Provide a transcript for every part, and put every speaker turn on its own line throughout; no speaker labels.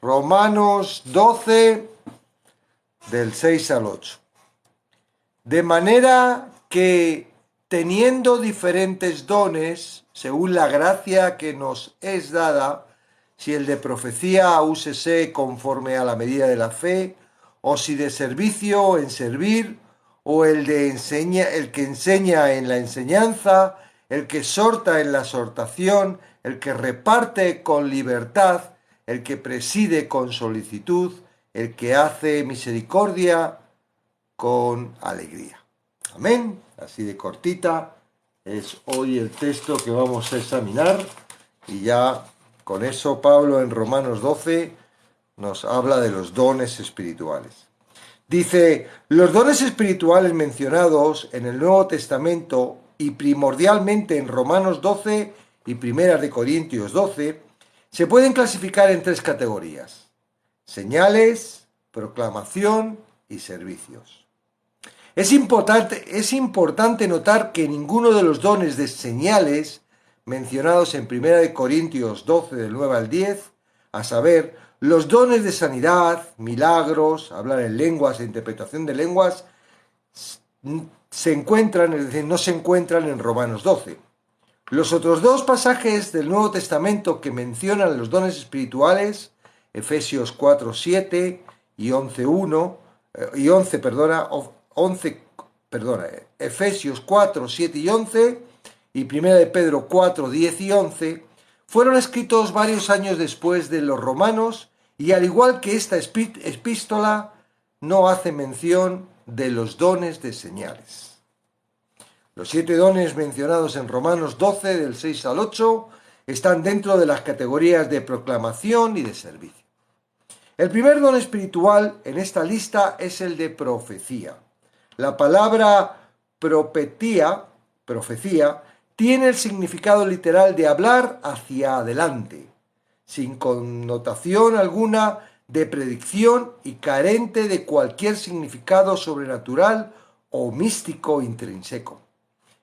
Romanos 12, del 6 al 8. De manera que, teniendo diferentes dones, según la gracia que nos es dada, si el de profecía, úsese conforme a la medida de la fe, o si de servicio, en servir, o el que enseña en la enseñanza, el que exhorta en la exhortación, el que reparte con libertad, el que preside con solicitud, el que hace misericordia con alegría. Amén. Así de cortita es hoy el texto que vamos a examinar, y ya con eso Pablo en Romanos 12 nos habla de los dones espirituales. Dice, los dones espirituales mencionados en el Nuevo Testamento y primordialmente en Romanos 12 y Primera de Corintios 12, se pueden clasificar en tres categorías: señales, proclamación y servicios. Es importante notar que ninguno de los dones de señales mencionados en 1 Corintios 12, del 9 al 10, a saber, los dones de sanidad, milagros, hablar en lenguas e interpretación de lenguas, no se encuentran en Romanos 12. Los otros dos pasajes del Nuevo Testamento que mencionan los dones espirituales, Efesios 4, 7 y 11, Efesios 4, 7 y 11 y 1 de Pedro 4, 10 y 11, fueron escritos varios años después de los romanos, y al igual que esta epístola, no hace mención de los dones de señales. Los 7 dones mencionados en Romanos 12, del 6 al 8, están dentro de las categorías de proclamación y de servicio. El primer don espiritual en esta lista es el de profecía. La palabra profecía, tiene el significado literal de hablar hacia adelante, sin connotación alguna de predicción y carente de cualquier significado sobrenatural o místico intrínseco.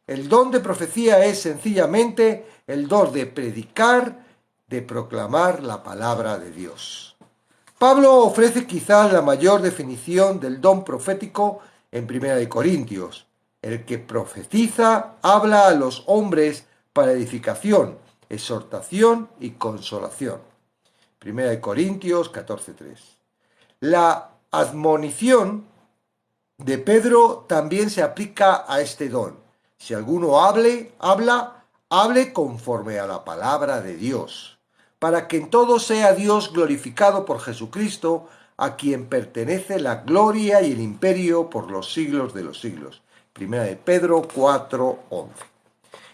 El don de profecía es sencillamente el don de predicar, de proclamar la palabra de Dios. Pablo ofrece quizás la mayor definición del don profético en 1 Corintios. El que profetiza habla a los hombres para edificación, exhortación y consolación. 1 Corintios 14:3. La admonición de Pedro también se aplica a este don. Si alguno hable conforme a la palabra de Dios, para que en todo sea Dios glorificado por Jesucristo, a quien pertenece la gloria y el imperio por los siglos de los siglos. 1 de Pedro 4:11.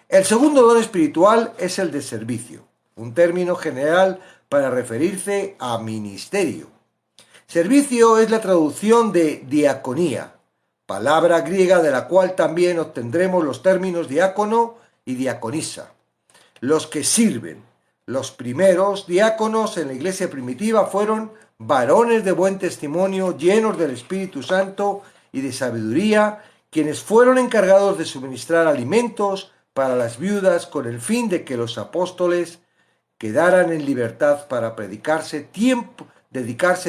El segundo don espiritual es el de servicio, un término general para referirse a ministerio. Servicio es la traducción de diaconía, palabra griega de la cual también obtendremos los términos diácono y diaconisa, los que sirven. Los primeros diáconos en la iglesia primitiva fueron varones de buen testimonio, llenos del Espíritu Santo y de sabiduría, quienes fueron encargados de suministrar alimentos para las viudas con el fin de que los apóstoles quedaran en libertad para dedicarse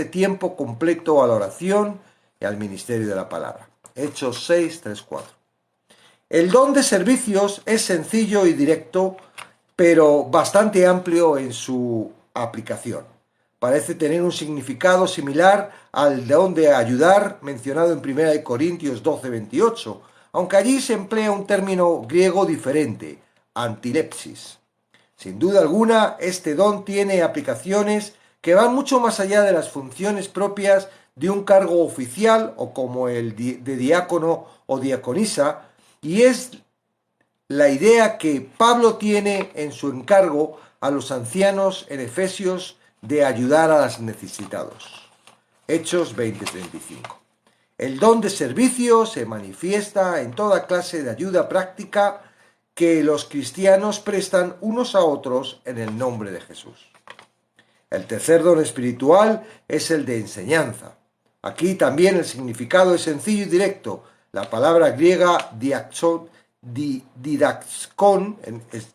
tiempo completo a la oración y al ministerio de la palabra. Hechos 6, 3, 4. El don de servicios es sencillo y directo, pero bastante amplio en su aplicación. Parece tener un significado similar al don de ayudar mencionado en 1 Corintios 12, 28, aunque allí se emplea un término griego diferente, antilepsis. Sin duda alguna, este don tiene aplicaciones que van mucho más allá de las funciones propias de un cargo oficial o como el de diácono o diaconisa, y es la idea que Pablo tiene en su encargo a los ancianos en Efesios de ayudar a los necesitados. Hechos 20:35. El don de servicio se manifiesta en toda clase de ayuda práctica que los cristianos prestan unos a otros en el nombre de Jesús. El tercer don espiritual es el de enseñanza. Aquí también el significado es sencillo y directo. La palabra griega didaskon,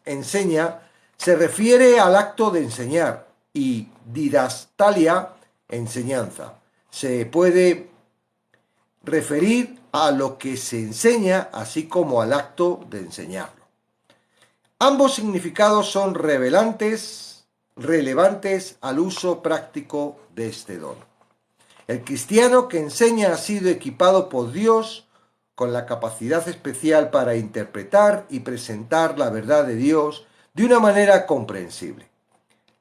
enseña, se refiere al acto de enseñar, y didastalia, enseñanza. Se puede referir a lo que se enseña, así como al acto de enseñarlo. Ambos significados son relevantes al uso práctico de este don. El cristiano que enseña ha sido equipado por Dios con la capacidad especial para interpretar y presentar la verdad de Dios de una manera comprensible.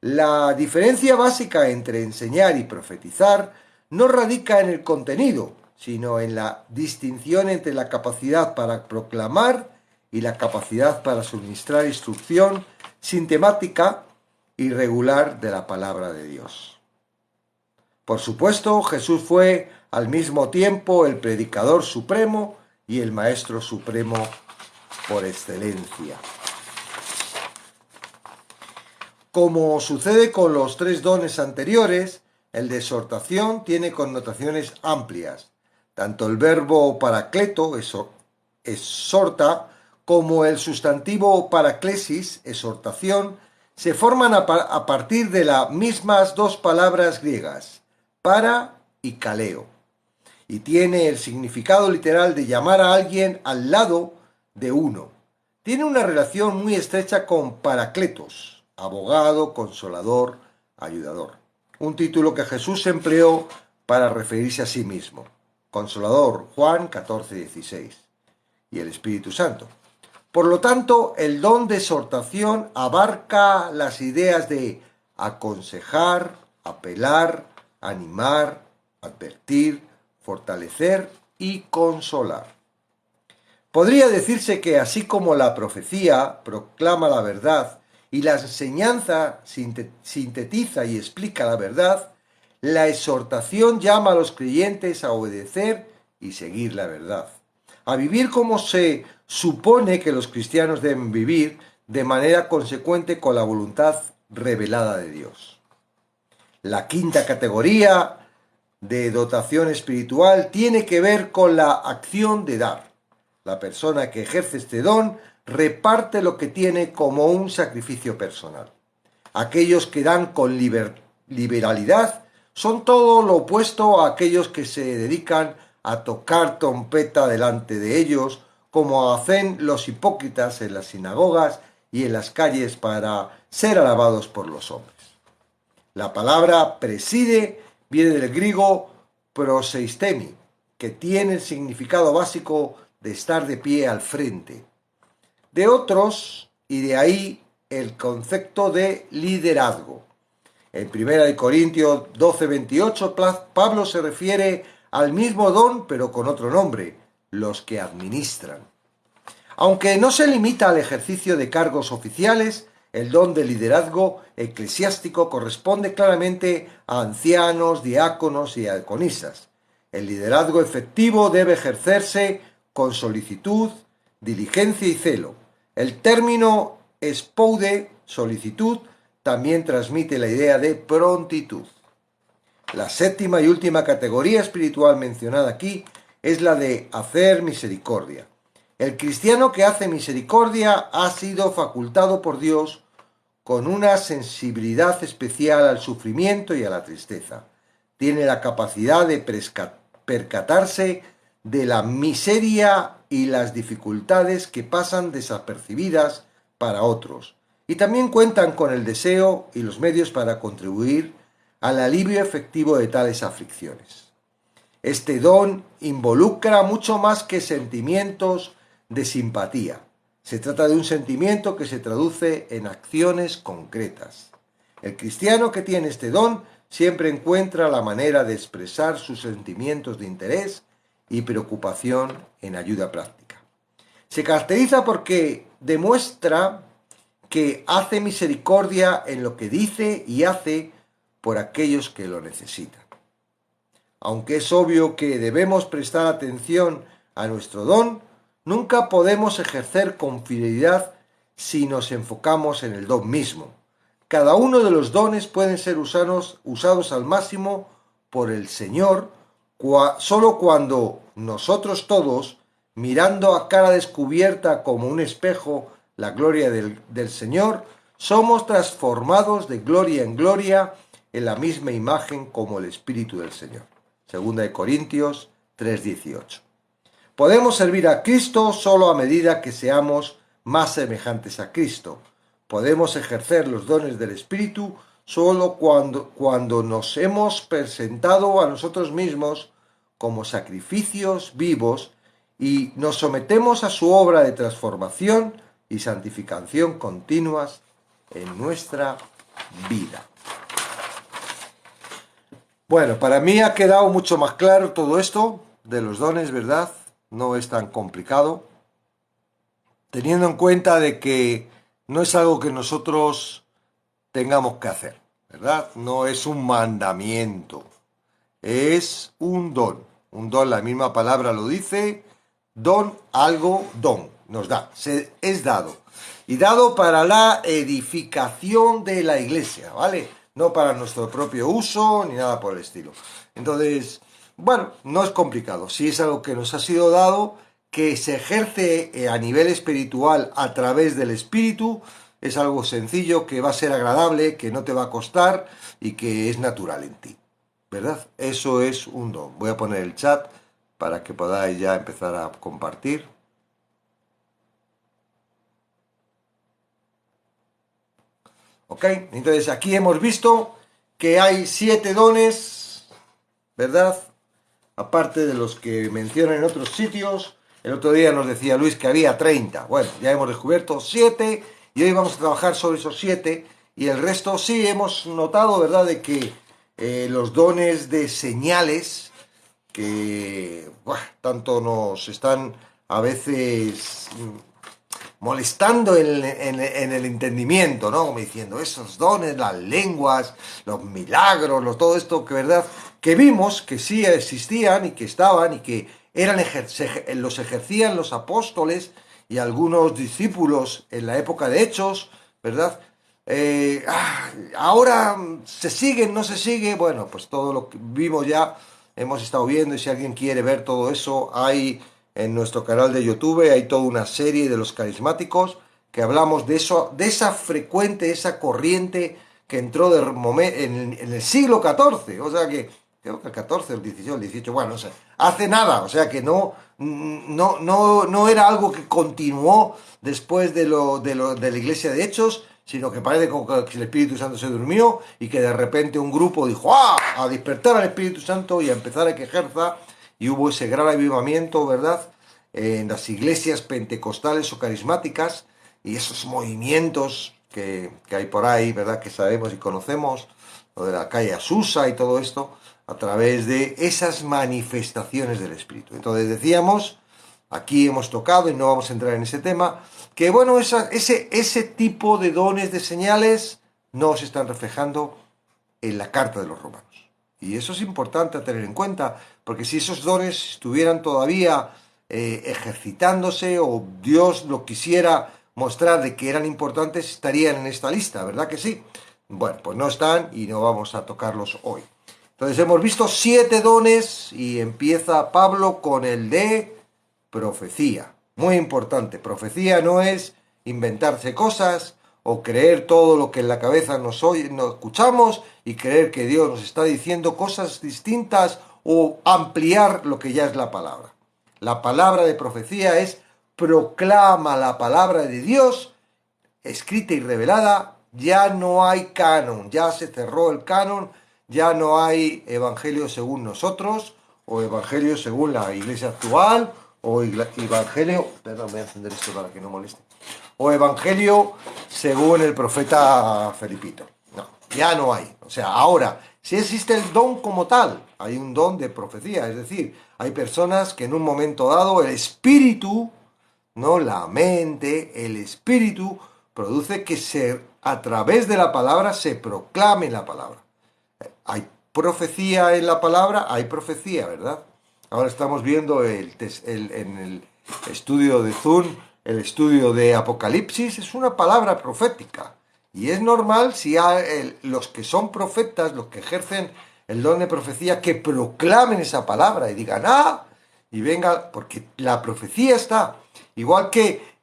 La diferencia básica entre enseñar y profetizar no radica en el contenido, sino en la distinción entre la capacidad para proclamar y la capacidad para suministrar instrucción sistemática y regular de la palabra de Dios. Por supuesto, Jesús fue al mismo tiempo el predicador supremo y el maestro supremo por excelencia. Como sucede con los tres dones anteriores, el de exhortación tiene connotaciones amplias. Tanto el verbo paracleto, exhorta, como el sustantivo paraclesis, exhortación, se forman a partir de las mismas dos palabras griegas, para y kaleo, y tiene el significado literal de llamar a alguien al lado de uno. Tiene una relación muy estrecha con paracletos, abogado, consolador, ayudador, un título que Jesús empleó para referirse a sí mismo. Consolador, Juan 14:16, y el Espíritu Santo. Por lo tanto, el don de exhortación abarca las ideas de aconsejar, apelar, animar, advertir, fortalecer y consolar. Podría decirse que así como la profecía proclama la verdad y la enseñanza sintetiza y explica la verdad, la exhortación llama a los creyentes a obedecer y seguir la verdad, a vivir como se supone que los cristianos deben vivir, de manera consecuente con la voluntad revelada de Dios. La quinta categoría de dotación espiritual tiene que ver con la acción de dar. La persona que ejerce este don reparte lo que tiene como un sacrificio personal. Aquellos que dan con liberalidad son todo lo opuesto a aquellos que se dedican a tocar trompeta delante de ellos, como hacen los hipócritas en las sinagogas y en las calles para ser alabados por los hombres. La palabra preside viene del griego proseistemi, que tiene el significado básico de estar de pie al frente de otros, y de ahí el concepto de liderazgo. En 1 Corintios 12:28, Pablo se refiere al mismo don, pero con otro nombre, los que administran. Aunque no se limita al ejercicio de cargos oficiales, el don de liderazgo eclesiástico corresponde claramente a ancianos, diáconos y diaconisas. El liderazgo efectivo debe ejercerse con solicitud, diligencia y celo. El término espoude, solicitud, también transmite la idea de prontitud. La séptima y última categoría espiritual mencionada aquí es la de hacer misericordia. El cristiano que hace misericordia ha sido facultado por Dios con una sensibilidad especial al sufrimiento y a la tristeza. Tiene la capacidad de percatarse de la miseria y las dificultades que pasan desapercibidas para otros, y también cuentan con el deseo y los medios para contribuir al alivio efectivo de tales aflicciones. Este don involucra mucho más que sentimientos de simpatía. Se trata de un sentimiento que se traduce en acciones concretas. El cristiano que tiene este don siempre encuentra la manera de expresar sus sentimientos de interés y preocupación en ayuda práctica. Se caracteriza porque demuestra que hace misericordia en lo que dice y hace por aquellos que lo necesitan. Aunque es obvio que debemos prestar atención a nuestro don, nunca podemos ejercer con fidelidad si nos enfocamos en el don mismo. Cada uno de los dones pueden ser usados al máximo por el Señor solo cuando nosotros todos, mirando a cara descubierta como un espejo la gloria del Señor, somos transformados de gloria en gloria en la misma imagen como el Espíritu del Señor. Segunda de Corintios 3:18. Podemos servir a Cristo solo a medida que seamos más semejantes a Cristo. Podemos ejercer los dones del Espíritu solo cuando nos hemos presentado a nosotros mismos como sacrificios vivos y nos sometemos a su obra de transformación y santificación continuas en nuestra vida. Bueno, para mí ha quedado mucho más claro todo esto de los dones, ¿verdad? No es tan complicado, teniendo en cuenta de que no es algo que nosotros tengamos que hacer, ¿verdad? No es un mandamiento, es un don. Un don, la misma palabra lo dice, don, algo, don, nos da, es dado. Y dado para la edificación de la iglesia, ¿vale? No para nuestro propio uso ni nada por el estilo. Entonces, bueno, no es complicado. Si es algo que nos ha sido dado, que se ejerce a nivel espiritual a través del Espíritu, es algo sencillo, que va a ser agradable, que no te va a costar y que es natural en ti, ¿verdad? Eso es un don. Voy a poner el chat para que podáis ya empezar a compartir. ¿Ok? Entonces aquí hemos visto que hay 7 dones, ¿verdad? Aparte de los que mencionan en otros sitios. El otro día nos decía Luis que había 30. Bueno, ya hemos descubierto 7 y hoy vamos a trabajar sobre esos 7. Y el resto sí hemos notado, ¿verdad?, de que los dones de señales que tanto nos están a veces molestando en el entendimiento, ¿no? Como diciendo, esos dones, las lenguas, los milagros, todo esto que, ¿verdad?, que vimos que sí existían y que estaban y que los ejercían los apóstoles y algunos discípulos en la época de Hechos, ¿verdad? Ahora se sigue, no se sigue, bueno, pues todo lo que vimos ya, hemos estado viendo, y si alguien quiere ver todo eso, hay en nuestro canal de YouTube, hay toda una serie de los carismáticos que hablamos de eso, de esa frecuente, esa corriente que entró en el siglo XIV, o sea que, creo que el XIV, el XVII, el XVIII, bueno, no sé, hace nada, o sea que no era algo que continuó después de la iglesia de Hechos, sino que parece como que el Espíritu Santo se durmió y que de repente un grupo dijo, a despertar al Espíritu Santo y a empezar a que ejerza, y hubo ese gran avivamiento, ¿verdad?, en las iglesias pentecostales o carismáticas, y esos movimientos que hay por ahí, ¿verdad?, que sabemos y conocemos, lo de la calle Azusa y todo esto, a través de esas manifestaciones del Espíritu. Entonces decíamos, aquí hemos tocado, y no vamos a entrar en ese tema, que bueno, ese tipo de dones, de señales, no se están reflejando en la carta de los Romanos. Y eso es importante a tener en cuenta, porque si esos dones estuvieran todavía ejercitándose, o Dios lo quisiera mostrar de que eran importantes, estarían en esta lista, ¿verdad que sí? Bueno, pues no están y no vamos a tocarlos hoy. Entonces hemos visto 7 dones y empieza Pablo con el de profecía. Muy importante, profecía no es inventarse cosas o creer todo lo que en la cabeza nos escuchamos y creer que Dios nos está diciendo cosas distintas o ampliar lo que ya es la palabra. La palabra de profecía es proclama la palabra de Dios escrita y revelada. Ya no hay canon, ya se cerró el canon, ya no hay evangelio según nosotros o evangelio según la iglesia actual o evangelio, perdón, voy a encender esto para que no moleste, o evangelio según el profeta Felipito. No, ya no hay. O sea, ahora, si existe el don como tal, hay un don de profecía, es decir, hay personas que en un momento dado el espíritu, no la mente, el espíritu produce que a través de la palabra se proclame la palabra. Hay profecía en la palabra, hay profecía, ¿verdad? Ahora estamos viendo en el estudio de Zoom, el estudio de Apocalipsis, es una palabra profética. Y es normal si hay los que son profetas, los que ejercen el don de profecía, que proclamen esa palabra y digan, y venga, porque la profecía está. Igual que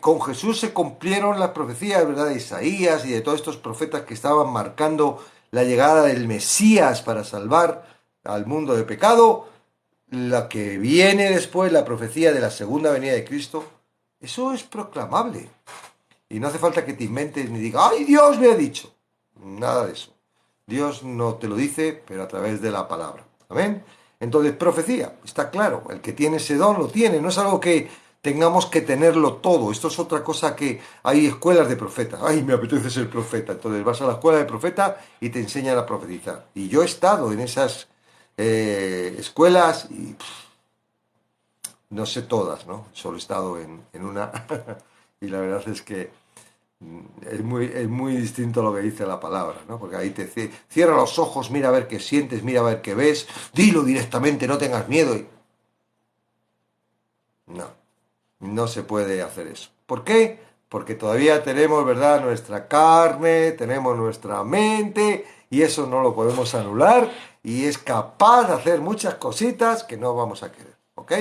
Con Jesús se cumplieron las profecías, ¿verdad?, de Isaías y de todos estos profetas que estaban marcando la llegada del Mesías para salvar al mundo de pecado. La que viene después, la profecía de la segunda venida de Cristo, eso es proclamable. Y no hace falta que te inventes ni digas, ¡ay, Dios me ha dicho! Nada de eso. Dios no te lo dice, pero a través de la palabra. ¿Amén? Entonces, profecía, está claro. El que tiene ese don lo tiene. No es algo que tengamos que tenerlo todo. Esto es otra cosa que hay escuelas de profetas. ¡Ay, me apetece ser profeta! Entonces vas a la escuela de profeta y te enseñan a profetizar. Y yo he estado en esas escuelas y no sé todas, ¿no? Solo he estado en una y la verdad es que es muy distinto a lo que dice la palabra, ¿no? Porque ahí te cierra los ojos, mira a ver qué sientes, mira a ver qué ves, dilo directamente, no tengas miedo. No, no se puede hacer eso. ¿Por qué? Porque todavía tenemos, ¿verdad?, nuestra carne, tenemos nuestra mente y eso no lo podemos anular y es capaz de hacer muchas cositas que no vamos a querer, ¿ok?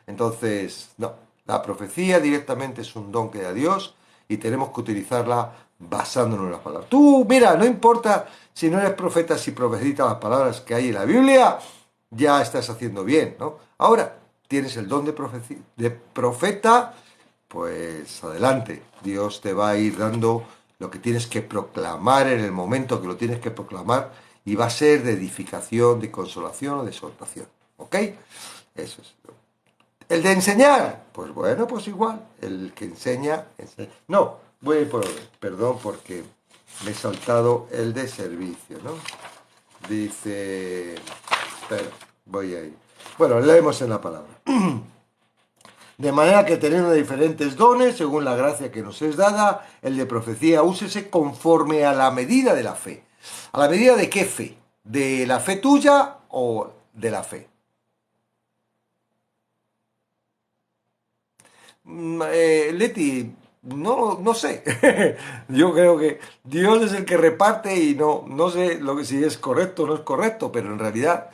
Entonces, no, la profecía directamente es un don que da Dios y tenemos que utilizarla basándonos en las palabras. Tú, mira, no importa si no eres profeta, si profetizas las palabras que hay en la Biblia, ya estás haciendo bien, ¿no? Ahora, tienes el don de profeta, pues adelante, Dios te va a ir dando lo que tienes que proclamar en el momento que lo tienes que proclamar y va a ser de edificación, de consolación o de exhortación, ¿ok? Eso es. El de enseñar, pues bueno, pues igual, el que enseña. No, voy a ir por orden, perdón porque me he saltado el de servicio, ¿no? Dice, espera, voy a ir. Bueno, leemos en la palabra. De manera que teniendo diferentes dones, según la gracia que nos es dada, el de profecía úsese conforme a la medida de la fe. ¿A la medida de qué fe? ¿De la fe tuya o de la fe? Leti, no sé. Yo creo que Dios es el que reparte y no sé si es correcto o no es correcto, pero en realidad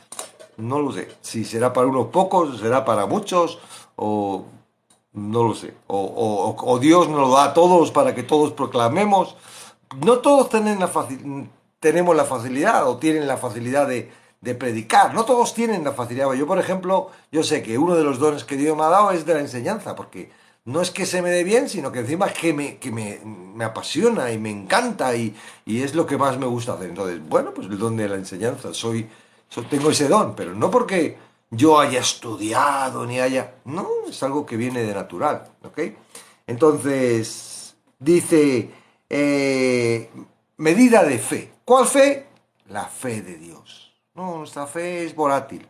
no lo sé. Si será para unos pocos, será para muchos, o no lo sé. O Dios nos lo da a todos para que todos proclamemos. No todos tenemos la facilidad o tienen la facilidad de predicar. No todos tienen la facilidad. Yo, por ejemplo, yo sé que uno de los dones que Dios me ha dado es de la enseñanza, porque no es que se me dé bien, sino que encima es que me apasiona y me encanta y es lo que más me gusta hacer. Entonces, bueno, pues el don de la enseñanza. Tengo ese don, pero no porque yo haya estudiado ni haya... No, es algo que viene de natural, ¿ok? Entonces, dice, medida de fe. ¿Cuál fe? La fe de Dios. No, nuestra fe es volátil.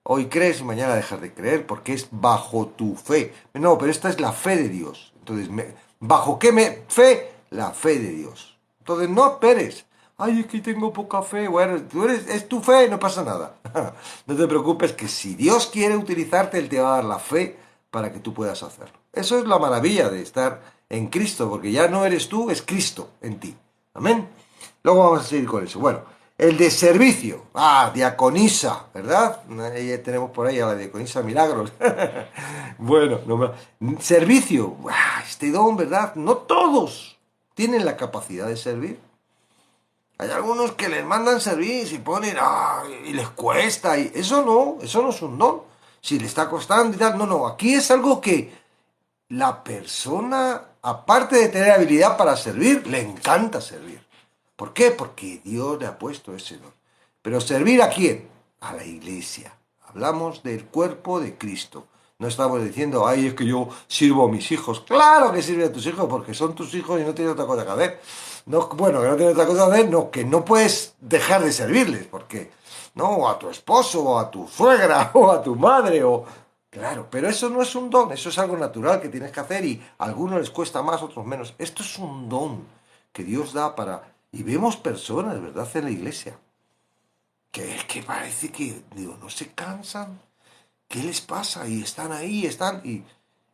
Hoy crees y mañana dejas de creer porque es bajo tu fe. No, pero esta es la fe de Dios. Entonces, ¿bajo qué fe? La fe de Dios. Entonces, no esperes. Ay, es que tengo poca fe. Bueno, es tu fe, no pasa nada. No te preocupes que si Dios quiere utilizarte, Él te va a dar la fe para que tú puedas hacerlo. Eso es la maravilla de estar en Cristo, porque ya no eres tú, es Cristo en ti. Amén. Luego vamos a seguir con eso. Bueno, el de servicio. Diaconisa, ¿verdad? Ahí tenemos por ahí a la diaconisa Milagros. Bueno, servicio. Este don, ¿verdad? No todos tienen la capacidad de servir. Hay algunos que les mandan servir y ponen, y les cuesta. Y eso no es un don. Si le está costando y tal. No, aquí es algo que la persona, aparte de tener habilidad para servir, le encanta servir. ¿Por qué? Porque Dios le ha puesto ese don. Pero ¿servir a quién? A la iglesia. Hablamos del cuerpo de Cristo. No estamos diciendo, ay, es que yo sirvo a mis hijos. Claro que sirve a tus hijos porque son tus hijos y no tienes otra cosa que hacer. No, bueno, que no tienes otra cosa que hacer, no, que no puedes dejar de servirles, porque, no, o a tu esposo, o a tu suegra, o a tu madre, o... Claro, pero eso no es un don, eso es algo natural que tienes que hacer y a algunos les cuesta más, otros menos. Esto es un don que Dios da para... Y vemos personas, ¿verdad?, en la iglesia, que parece que, digo, no se cansan. ¿Qué les pasa? Y están ahí,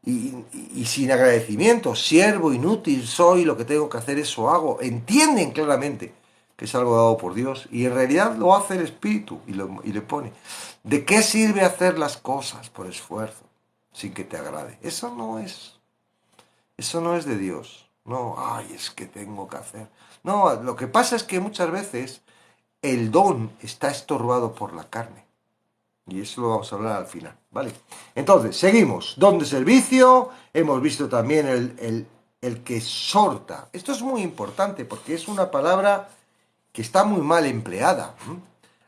y sin agradecimiento, siervo, inútil soy, lo que tengo que hacer, eso hago. Entienden claramente que es algo dado por Dios y en realidad lo hace el Espíritu y le pone. ¿De qué sirve hacer las cosas por esfuerzo sin que te agrade? Eso no es. Eso no es de Dios. No, ay, es que tengo que hacer. No, lo que pasa es que muchas veces el don está estorbado por la carne. Y eso lo vamos a hablar al final, ¿vale? Entonces, seguimos. Don de servicio. Hemos visto también el que exhorta. Esto es muy importante porque es una palabra que está muy mal empleada.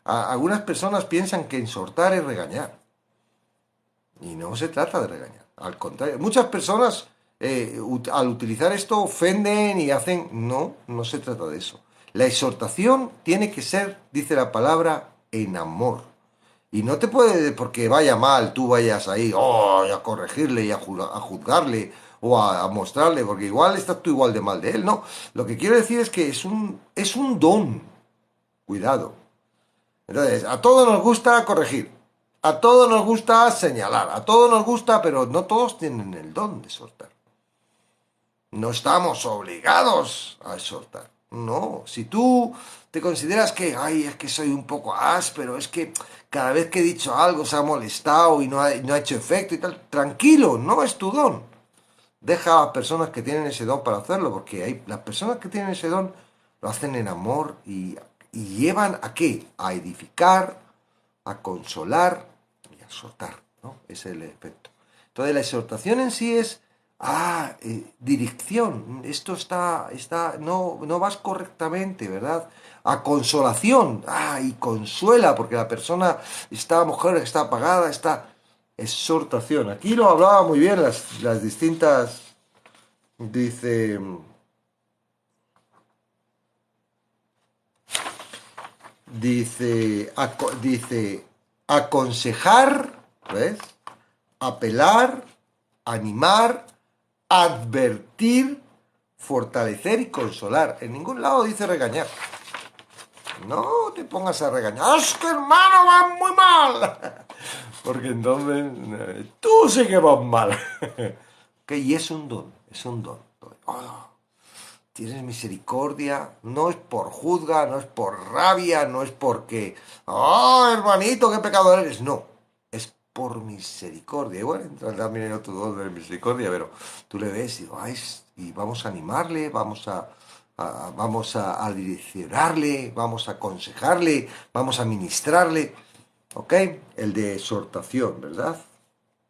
Algunas personas piensan que exhortar es regañar. Y no se trata de regañar. Al contrario, muchas personas al utilizar esto ofenden y hacen... No, no se trata de eso. La exhortación tiene que ser, dice la palabra, en amor. Y no te puede, porque vaya mal, tú vayas ahí a corregirle y a juzgarle o a mostrarle, porque igual estás tú igual de mal de él. No, lo que quiero decir es que es un don. Cuidado. Entonces, a todos nos gusta corregir, a todos nos gusta señalar, a todos nos gusta, pero no todos tienen el don de exhortar. No estamos obligados a exhortar. No, si tú te consideras que, ay, es que soy un poco áspero, es que cada vez que he dicho algo se ha molestado y no ha hecho efecto y tal, tranquilo, no es tu don. Deja a las personas que tienen ese don para hacerlo, porque las personas que tienen ese don lo hacen en amor y llevan ¿a qué? A edificar, a consolar y a exhortar, ¿no? Ese es el efecto. Entonces la exhortación en sí es dirección, esto no vas correctamente, ¿verdad? A consolación, y consuela, porque la persona está, mujer está apagada, está exhortación. Aquí lo hablaba muy bien las distintas, dice, dice, aconsejar, ¿ves? Apelar, animar, advertir, fortalecer y consolar. En ningún lado dice regañar. No te pongas a regañar. ¡Es que hermano va muy mal! Porque entonces tú sí que vas mal. Y es un don, es un don. Oh, tienes misericordia, no es por juzga, no es por rabia, no es porque, hermanito, qué pecador eres. No, es por misericordia. Y bueno, entra también en otro don de misericordia, pero tú le ves y vamos a animarle, vamos a direccionarle, vamos a aconsejarle, vamos a ministrarle. ¿Ok? El de exhortación, ¿verdad?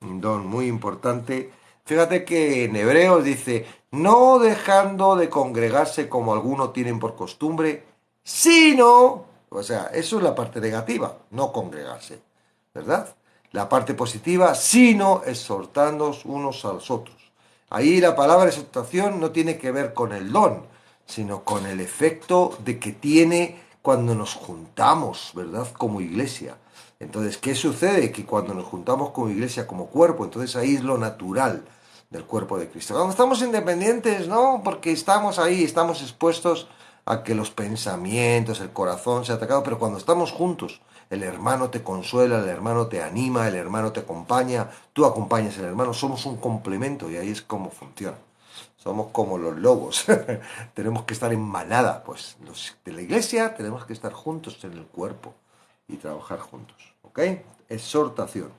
Un don muy importante. Fíjate que en Hebreos dice, no dejando de congregarse como algunos tienen por costumbre, sino, o sea, eso es la parte negativa, no congregarse, ¿verdad? La parte positiva, sino exhortándonos unos a los otros. Ahí la palabra exhortación no tiene que ver con el don, sino con el efecto de que tiene cuando nos juntamos, ¿verdad? Como iglesia. Entonces, ¿qué sucede? Que cuando nos juntamos como iglesia, como cuerpo, entonces ahí es lo natural del cuerpo de Cristo. Cuando estamos independientes, no, porque estamos ahí, estamos expuestos a que los pensamientos, el corazón sea atacado, pero cuando estamos juntos, el hermano te consuela, el hermano te anima, el hermano te acompaña, tú acompañas al hermano, somos un complemento y ahí es como funciona. Somos como los lobos, tenemos que estar en manada, pues los de la iglesia tenemos que estar juntos en el cuerpo y trabajar juntos, ¿ok? Exhortación,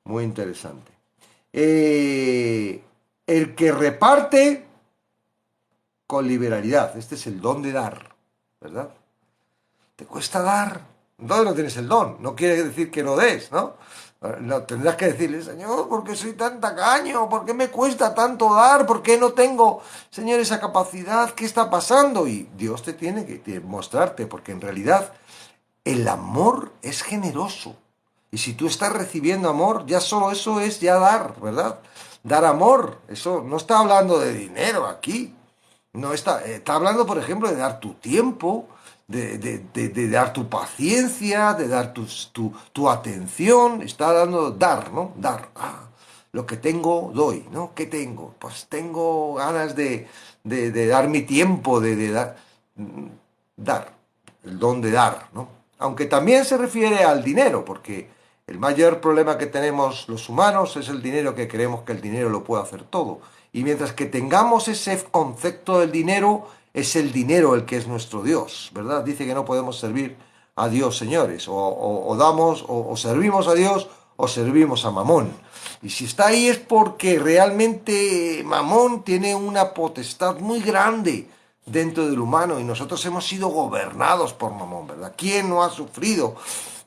muy interesante. El que reparte con liberalidad, este es el don de dar, ¿verdad? ¿Te cuesta dar? Entonces no tienes el don, no quiere decir que no des, ¿no? No, tendrás que decirle, Señor, ¿por qué soy tan tacaño? ¿Por qué me cuesta tanto dar? ¿Por qué no tengo, Señor, esa capacidad? ¿Qué está pasando? Y Dios te tiene que mostrarte, porque en realidad el amor es generoso. Y si tú estás recibiendo amor, ya solo eso es ya dar, ¿verdad? Dar amor. Eso no está hablando de dinero aquí. No está hablando, por ejemplo, de dar tu tiempo, de dar tu paciencia, de dar tu atención. Está dando dar, ¿no? Dar. Lo que tengo, doy, ¿no? ¿Qué tengo? Pues tengo ganas de dar mi tiempo, de dar. Dar. El don de dar, ¿no? Aunque también se refiere al dinero, porque el mayor problema que tenemos los humanos es el dinero, que creemos que el dinero lo puede hacer todo. Y mientras que tengamos ese concepto del dinero, es el dinero el que es nuestro Dios, ¿verdad? Dice que no podemos servir a Dios, señores, o damos, o servimos a Dios, o servimos a Mamón. Y si está ahí es porque realmente Mamón tiene una potestad muy grande dentro del humano y nosotros hemos sido gobernados por Mamón, ¿verdad? ¿Quién no ha sufrido,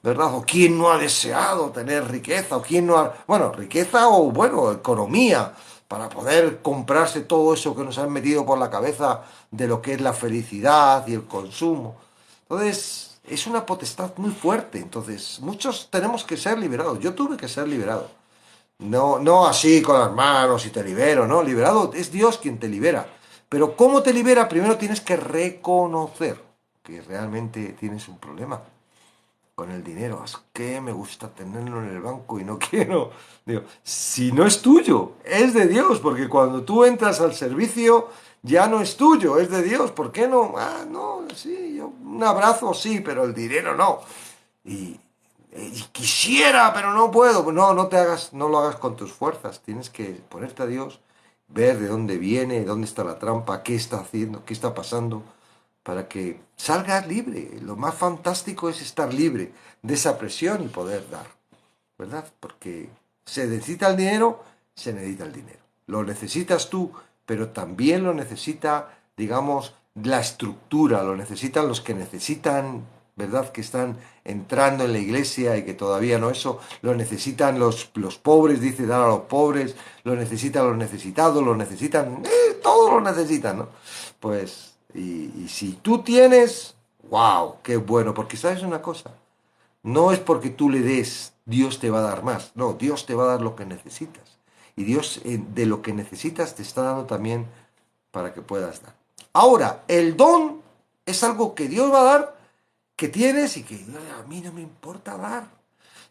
verdad? ¿O quién no ha deseado tener riqueza? ¿O quién no ha, bueno, riqueza o, bueno, economía para poder comprarse todo eso que nos han metido por la cabeza de lo que es la felicidad y el consumo? Entonces, es una potestad muy fuerte. Entonces, muchos tenemos que ser liberados. Yo tuve que ser liberado. No, no así con las manos y te libero, ¿no? Liberado es Dios quien te libera. Pero ¿cómo te libera? Primero tienes que reconocer que realmente tienes un problema con el dinero. Es que me gusta tenerlo en el banco y no quiero. Digo, si no es tuyo, es de Dios, porque cuando tú entras al servicio ya no es tuyo, es de Dios. ¿Por qué no? Ah, no, sí, yo, un abrazo sí, pero el dinero no. Y, y quisiera, pero no puedo. Pues no, no te hagas, no lo hagas con tus fuerzas. Tienes que ponerte a Dios, ver de dónde viene, dónde está la trampa, qué está haciendo, qué está pasando, para que salgas libre. Lo más fantástico es estar libre de esa presión y poder dar, ¿verdad? Porque se necesita el dinero, se necesita el dinero. Lo necesitas tú, pero también lo necesita, digamos, la estructura, lo necesitan los que necesitan, ¿verdad? Que están entrando en la iglesia y que todavía no eso, lo necesitan los pobres, dice dar a los pobres, lo necesitan los necesitados, lo necesitan, todos lo necesitan, ¿no? Pues, y si tú tienes, wow, qué bueno, porque sabes una cosa, no es porque tú le des, Dios te va a dar más. No, Dios te va a dar lo que necesitas. Y Dios de lo que necesitas te está dando también para que puedas dar. Ahora, el don es algo que Dios va a dar, que tienes y que a mí no me importa dar.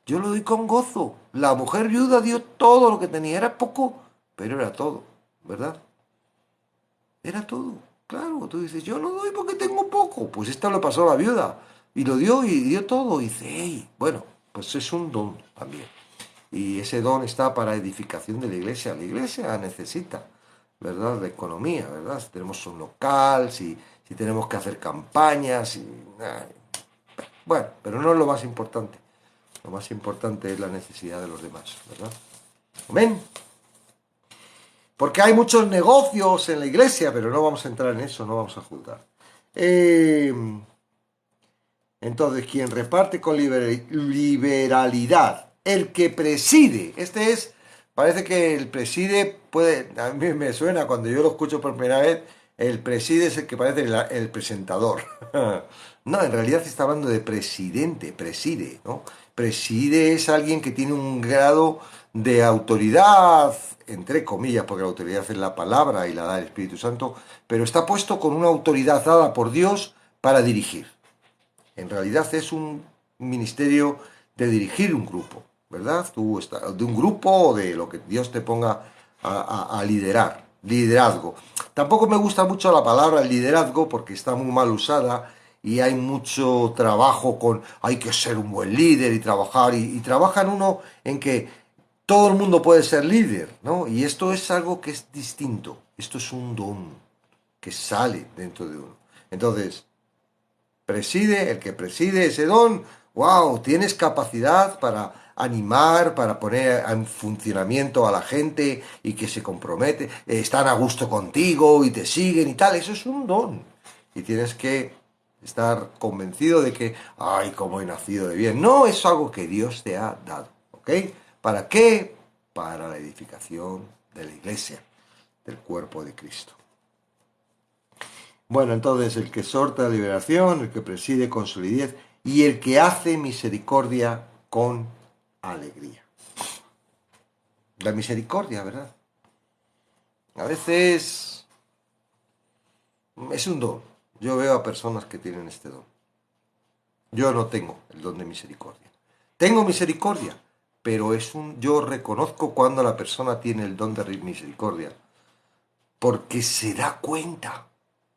Yo lo doy con gozo. La mujer viuda dio todo lo que tenía. Era poco, pero era todo, ¿verdad? Era todo. Claro, tú dices, yo no doy porque tengo poco. Pues esto le pasó a la viuda. Y lo dio y dio todo. Y dice, hey, bueno, pues es un don también. Y ese don está para edificación de la iglesia. La iglesia necesita, ¿verdad? La economía, ¿verdad? Si tenemos un local, si tenemos que hacer campañas. Bueno, pero no es lo más importante. Lo más importante es la necesidad de los demás, ¿verdad? Amén. Porque hay muchos negocios en la iglesia, pero no vamos a entrar en eso, no vamos a juzgar. Entonces, quien reparte con liberalidad, el que preside, parece que el preside puede, a mí me suena cuando yo lo escucho por primera vez, el preside es el que parece el presentador. No, en realidad se está hablando de presidente, preside, ¿no? Preside es alguien que tiene un grado de autoridad, entre comillas, porque la autoridad es la palabra y la da el Espíritu Santo, pero está puesto con una autoridad dada por Dios para dirigir. En realidad es un ministerio de dirigir un grupo, ¿verdad? Tú estás de un grupo o de lo que Dios te ponga a liderar, liderazgo. Tampoco me gusta mucho la palabra liderazgo porque está muy mal usada y hay mucho trabajo con, hay que ser un buen líder y trabajar, y trabaja en uno en que todo el mundo puede ser líder, ¿no? Y esto es algo que es distinto, esto es un don que sale dentro de uno. Entonces, preside, el que preside ese don, wow, tienes capacidad para animar, para poner en funcionamiento a la gente y que se compromete, están a gusto contigo y te siguen y tal, eso es un don. Y tienes que estar convencido de que, ay, cómo he nacido de bien. No, es algo que Dios te ha dado, ¿ok? ¿Para qué? Para la edificación de la iglesia, del cuerpo de Cristo. Bueno, entonces el que exhorta la liberación, el que preside con solidez y el que hace misericordia con alegría. La misericordia, ¿verdad? A veces es un don. Yo veo a personas que tienen este don. Yo no tengo el don de misericordia. Tengo misericordia, pero yo reconozco cuando la persona tiene el don de misericordia, porque se da cuenta.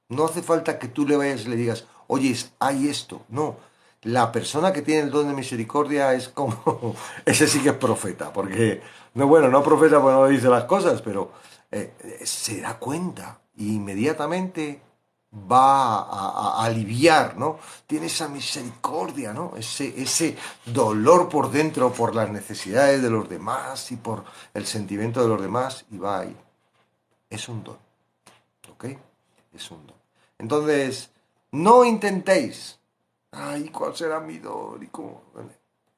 No hace falta que tú le vayas y le digas, oye, hay esto. No, la persona que tiene el don de misericordia es como, ese sí que es profeta, porque, no, bueno, no profeta porque no dice las cosas, pero se da cuenta y inmediatamente va a aliviar, ¿no? Tiene esa misericordia, ¿no? Ese dolor por dentro, por las necesidades de los demás y por el sentimiento de los demás, y va ahí. Es un don, ¿ok? Es un don. Entonces, no intentéis, ay, ¿cuál será mi don? ¿Y cómo?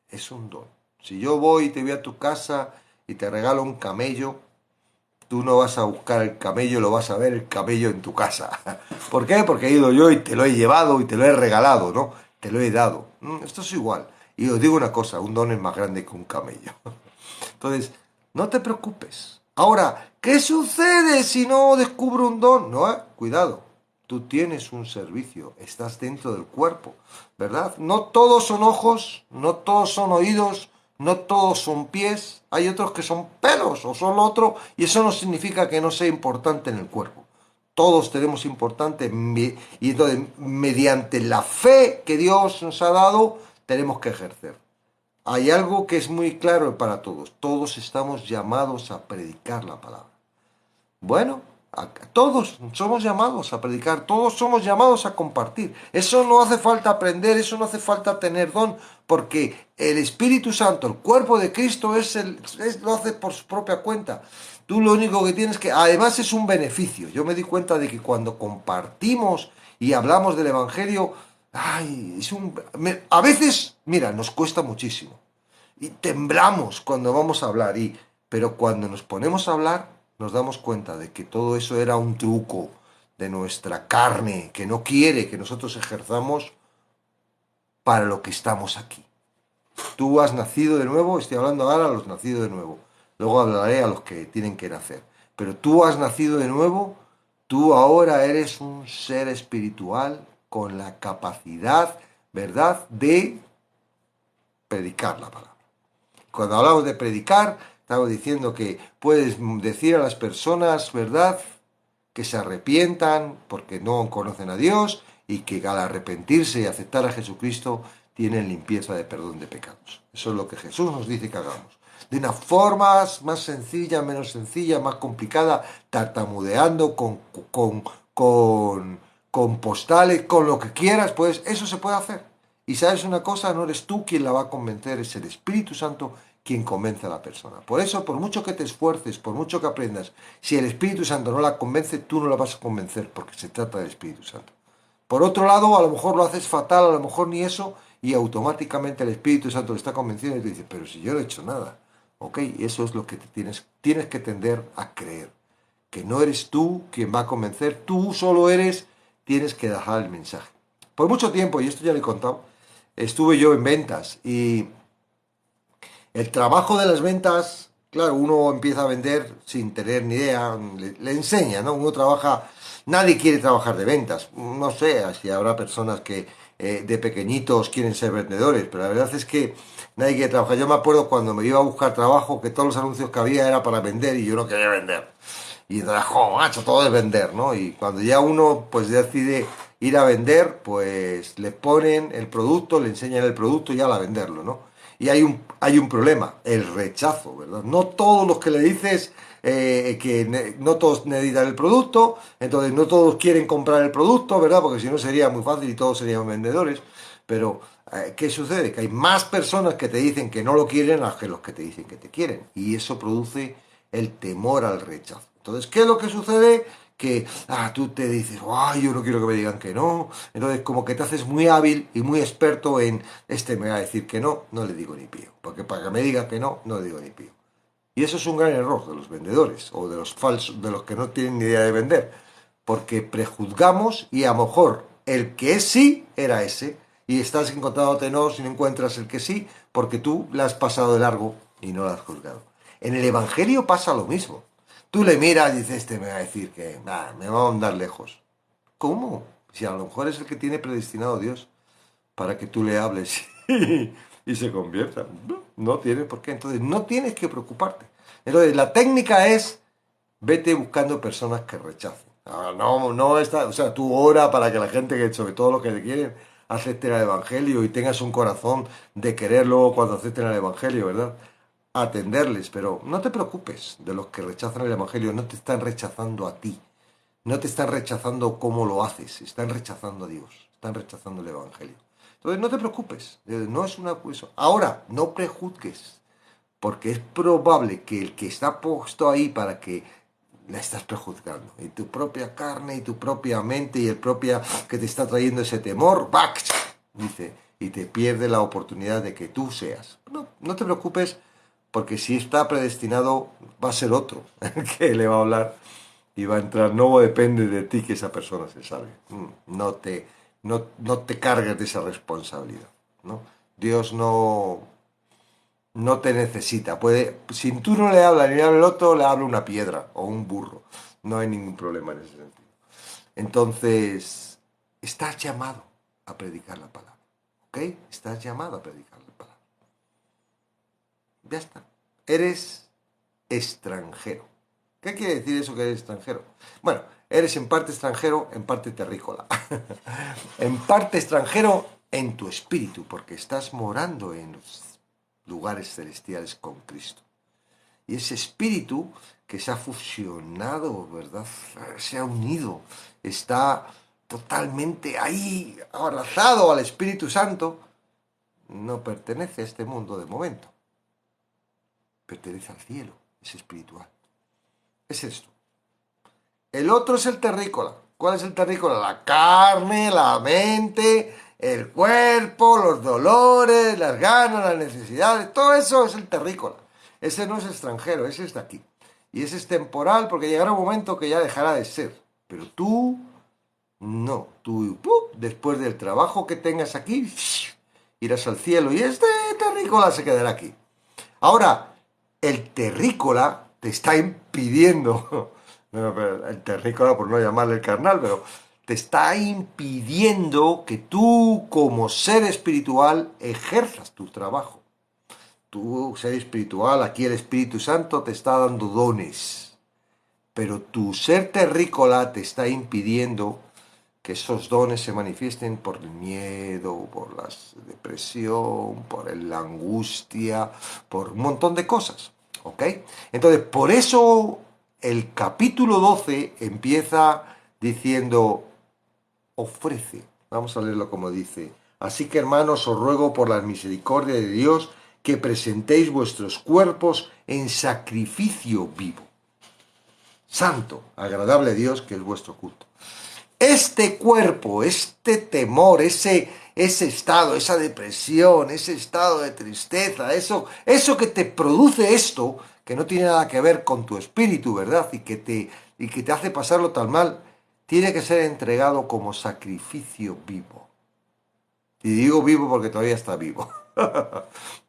Es un don. Si yo voy y te voy a tu casa y te regalo un camello, tú no vas a buscar el camello, lo vas a ver el camello en tu casa. ¿Por qué? Porque he ido yo y te lo he llevado y te lo he regalado, ¿no? Te lo he dado. Esto es igual. Y os digo una cosa, un don es más grande que un camello. Entonces, no te preocupes. Ahora, ¿qué sucede si no descubro un don? No, cuidado. Tú tienes un servicio, estás dentro del cuerpo, ¿verdad? No todos son ojos, no todos son oídos, no todos son pies, hay otros que son pelos o son lo otro, y eso no significa que no sea importante en el cuerpo. Todos tenemos importante, y entonces, mediante la fe que Dios nos ha dado, tenemos que ejercer. Hay algo que es muy claro para todos. Todos estamos llamados a predicar la palabra. Bueno, todos somos llamados a predicar, todos somos llamados a compartir. Eso no hace falta aprender, eso no hace falta tener don, porque el Espíritu Santo, el cuerpo de Cristo, lo hace por su propia cuenta. Tú lo único que tienes que... Además es un beneficio. Yo me di cuenta de que cuando compartimos y hablamos del Evangelio, ay, a veces, mira, nos cuesta muchísimo. Y temblamos cuando vamos a hablar, pero cuando nos ponemos a hablar, nos damos cuenta de que todo eso era un truco de nuestra carne, que no quiere que nosotros ejerzamos para lo que estamos aquí. Tú has nacido de nuevo, estoy hablando ahora a los nacidos de nuevo, luego hablaré a los que tienen que nacer, pero tú has nacido de nuevo, tú ahora eres un ser espiritual con la capacidad, ¿verdad?, de predicar la palabra. Cuando hablamos de predicar, estamos diciendo que puedes decir a las personas, ¿verdad?, que se arrepientan porque no conocen a Dios y que al arrepentirse y aceptar a Jesucristo tienen limpieza de perdón de pecados. Eso es lo que Jesús nos dice que hagamos. De una forma más sencilla, menos sencilla, más complicada, tartamudeando con postales, con lo que quieras, pues eso se puede hacer. Y sabes una cosa, no eres tú quien la va a convencer, es el Espíritu Santo quien convence a la persona. Por eso, por mucho que te esfuerces, por mucho que aprendas, si el Espíritu Santo no la convence, tú no la vas a convencer, porque se trata del Espíritu Santo. Por otro lado, a lo mejor lo haces fatal, a lo mejor ni eso, y automáticamente el Espíritu Santo le está convenciendo y te dice, pero si yo no he hecho nada. ¿Ok? Eso es lo que tienes que tender a creer. Que no eres tú quien va a convencer, tú solo tienes que dejar el mensaje. Por mucho tiempo, y esto ya lo he contado, estuve yo en ventas y el trabajo de las ventas, claro, uno empieza a vender sin tener ni idea, le enseña, ¿no? Uno trabaja, nadie quiere trabajar de ventas. No sé si habrá personas que de pequeñitos quieren ser vendedores, pero la verdad es que nadie quiere trabajar. Yo me acuerdo cuando me iba a buscar trabajo que todos los anuncios que había era para vender y yo no quería vender. Y entonces, jo, macho, todo es vender, ¿no? Y cuando ya uno pues decide ir a vender, pues le ponen el producto, le enseñan el producto y ya a venderlo, ¿no? Y hay un problema, el rechazo, ¿verdad? No todos los que le dices no todos necesitan el producto, entonces no todos quieren comprar el producto, ¿verdad? Porque si no sería muy fácil y todos serían vendedores. Pero, ¿qué sucede? Que hay más personas que te dicen que no lo quieren que los que te dicen que te quieren. Y eso produce el temor al rechazo. Entonces, ¿qué es lo que sucede? Que tú te dices, ay, yo no quiero que me digan que no. Entonces, como que te haces muy hábil y muy experto en, me va a decir que no, no le digo ni pío. Porque para que me diga que no, no le digo ni pío. Y eso es un gran error de los vendedores o de los falsos, de los que no tienen ni idea de vender. Porque prejuzgamos y a lo mejor el que es sí era ese y estás encontrándote no si no encuentras el que sí porque tú le has pasado de largo y no lo has juzgado. En el Evangelio pasa lo mismo. Tú le miras y dices, me va a decir que me va a mandar lejos. ¿Cómo? Si a lo mejor es el que tiene predestinado Dios para que tú le hables y se convierta. No tiene por qué. Entonces, no tienes que preocuparte. Entonces, la técnica es, vete buscando personas que rechacen. No está, o sea, tú ora para que la gente, que sobre todo los que te quieren, acepten el Evangelio y tengas un corazón de quererlo cuando acepten el Evangelio, ¿verdad? Atenderles, pero no te preocupes de los que rechazan el Evangelio, no te están rechazando a ti. No te están rechazando cómo lo haces, están rechazando a Dios, están rechazando el Evangelio. Entonces no te preocupes, no es una cosa. Ahora, no prejuzgues, porque es probable que el que está puesto ahí para que la estás prejuzgando. Y tu propia carne y tu propia mente y el propio que te está trayendo ese temor, ¡bac! Dice, y te pierde la oportunidad de que tú seas. No, no te preocupes, porque si está predestinado, va a ser otro el que le va a hablar y va a entrar. No depende de ti que esa persona se salve. No te cargues de esa responsabilidad, ¿no? Dios no te necesita. Si tú no le hablas ni le habla el otro, le habla una piedra o un burro. No hay ningún problema en ese sentido. Entonces, estás llamado a predicar la palabra. ¿Ok? Estás llamado a predicar la palabra. Ya está. Eres extranjero. ¿Qué quiere decir eso que eres extranjero? Bueno, eres en parte extranjero, en parte terrícola. En parte extranjero en tu espíritu, porque estás morando en los lugares celestiales con Cristo. Y ese espíritu que se ha fusionado, ¿verdad? Se ha unido, está totalmente ahí, abrazado al Espíritu Santo, no pertenece a este mundo de momento. Pertenece al cielo, es espiritual. Es esto. El otro es el terrícola. ¿Cuál es el terrícola? La carne, la mente, el cuerpo, los dolores, las ganas, las necesidades. Todo eso es el terrícola. Ese no es extranjero, ese es de aquí. Y ese es temporal porque llegará un momento que ya dejará de ser. Pero tú, no. Tú, después del trabajo que tengas aquí, irás al cielo y este terrícola se quedará aquí. Ahora, el terrícola te está impidiendo, no, pero el terrícola por no llamarle el carnal, pero te está impidiendo que tú como ser espiritual ejerzas tu trabajo. Tu ser espiritual, aquí el Espíritu Santo te está dando dones, pero tu ser terrícola te está impidiendo que esos dones se manifiesten por el miedo, por la depresión, por la angustia, por un montón de cosas. ¿Ok? Entonces, por eso el capítulo 12 empieza diciendo, ofrece. Vamos a leerlo como dice. Así que hermanos, os ruego por la misericordia de Dios que presentéis vuestros cuerpos en sacrificio vivo, santo, agradable a Dios, que es vuestro culto. Este cuerpo, este temor, ese estado, esa depresión, ese estado de tristeza, eso que te produce esto, que no tiene nada que ver con tu espíritu, ¿verdad? Y que te hace pasarlo tan mal, tiene que ser entregado como sacrificio vivo. Y digo vivo porque todavía está vivo.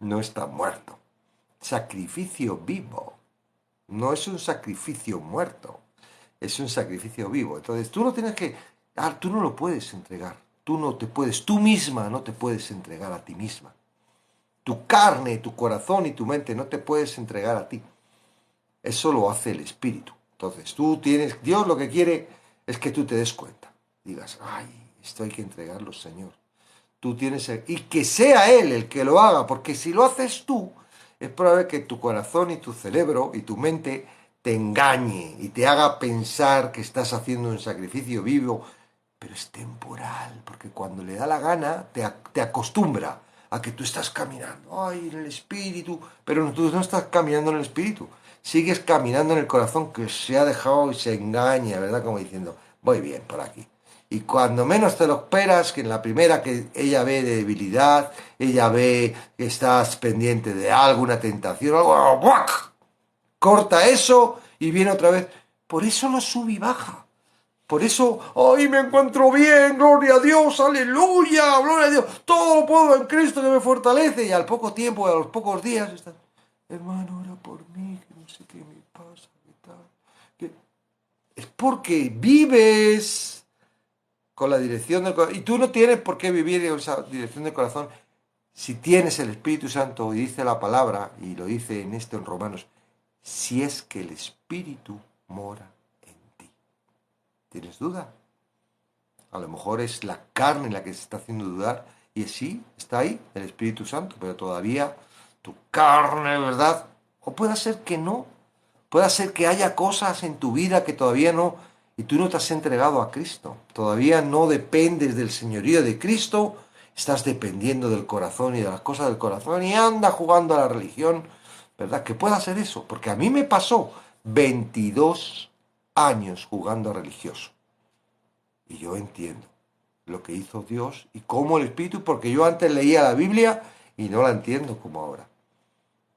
No está muerto. Sacrificio vivo. No es un sacrificio muerto. Es un sacrificio vivo. Entonces tú no tienes que, tú no lo puedes entregar. Tú misma no te puedes entregar a ti misma. Tu carne, tu corazón y tu mente no te puedes entregar a ti. Eso lo hace el Espíritu. Entonces Dios lo que quiere es que tú te des cuenta. Digas, ay, esto hay que entregarlo, Señor. Y que sea Él el que lo haga, porque si lo haces tú, es probable que tu corazón y tu cerebro y tu mente te engañe y te haga pensar que estás haciendo un sacrificio vivo, pero es temporal, porque cuando le da la gana te acostumbra a que tú estás caminando, ay, en el espíritu, pero tú no estás caminando en el espíritu, sigues caminando en el corazón que se ha dejado y se engaña, ¿verdad? Como diciendo, voy bien por aquí. Y cuando menos te lo esperas, que en la primera que ella ve de debilidad, ella ve que estás pendiente de alguna tentación, algo, ¡buac! Corta eso y viene otra vez. Por eso lo sube y baja. Por eso, ¡ay, me encuentro bien! ¡Gloria a Dios! ¡Aleluya! ¡Gloria a Dios! Todo lo puedo en Cristo que me fortalece. Y al poco tiempo, a los pocos días, estás, hermano, ora por mí, que no sé qué me pasa, qué tal. Es porque vives con la dirección del corazón. Y tú no tienes por qué vivir en esa dirección del corazón si tienes el Espíritu Santo, y dice la palabra, y lo dice en esto en Romanos, si es que el Espíritu mora en ti. ¿Tienes duda? A lo mejor es la carne la que se está haciendo dudar, y sí, está ahí el Espíritu Santo, pero todavía tu carne, ¿verdad? O puede ser que no. Puede ser que haya cosas en tu vida que todavía no, y tú no te has entregado a Cristo. Todavía no dependes del señorío de Cristo, estás dependiendo del corazón y de las cosas del corazón y anda jugando a la religión, ¿verdad? Que pueda ser eso, porque a mí me pasó 22 años jugando a religioso. Y yo entiendo lo que hizo Dios y cómo el Espíritu, porque yo antes leía la Biblia y no la entiendo como ahora.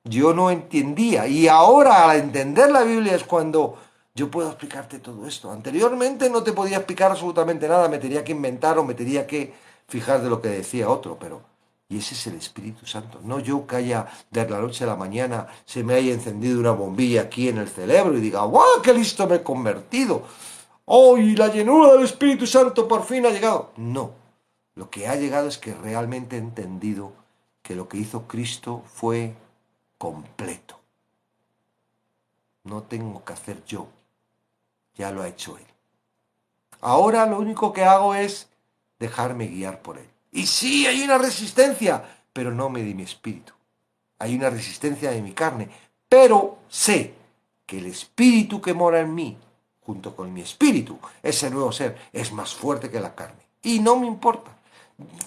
Yo no entendía y ahora al entender la Biblia es cuando yo puedo explicarte todo esto. Anteriormente no te podía explicar absolutamente nada, me tenía que inventar o me tenía que fijar de lo que decía otro, pero... Y ese es el Espíritu Santo, no yo que haya de la noche a la mañana se me haya encendido una bombilla aquí en el cerebro y diga, ¡guau, qué listo me he convertido! ¡Oh, y la llenura del Espíritu Santo por fin ha llegado! No, lo que ha llegado es que realmente he entendido que lo que hizo Cristo fue completo. No tengo que hacer yo, ya lo ha hecho Él. Ahora lo único que hago es dejarme guiar por Él. Y sí, hay una resistencia, pero no me de mi espíritu. Hay una resistencia de mi carne, pero sé que el espíritu que mora en mí, junto con mi espíritu, ese nuevo ser, es más fuerte que la carne. Y no me importa.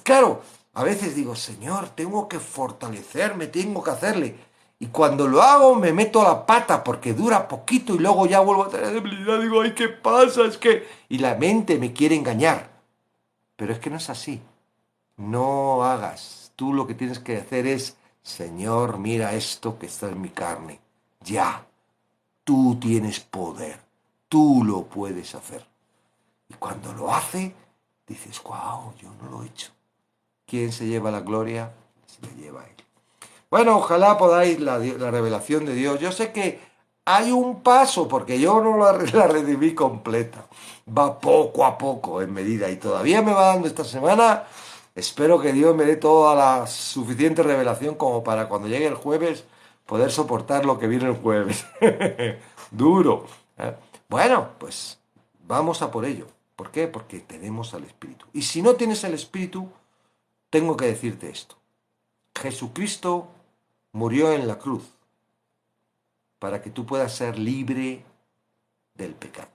Claro, a veces digo, Señor, tengo que fortalecerme, tengo que hacerle. Y cuando lo hago me meto la pata porque dura poquito y luego ya vuelvo a tener debilidad. Digo, ay, ¿qué pasa? Es que... Y la mente me quiere engañar. Pero es que no es así. No hagas. Tú lo que tienes que hacer es, Señor, mira esto que está en mi carne. Ya. Tú tienes poder. Tú lo puedes hacer. Y cuando lo hace, dices, wow, yo no lo he hecho. ¿Quién se lleva la gloria? Se la lleva Él. Bueno, ojalá podáis la revelación de Dios. Yo sé que hay un paso, porque yo no la recibí completa. Va poco a poco, en medida. Y todavía me va dando esta semana. Espero que Dios me dé toda la suficiente revelación como para cuando llegue el jueves poder soportar lo que viene el jueves. Duro. ¿Eh? Bueno, pues vamos a por ello. ¿Por qué? Porque tenemos al Espíritu. Y si no tienes el Espíritu, tengo que decirte esto. Jesucristo murió en la cruz para que tú puedas ser libre del pecado.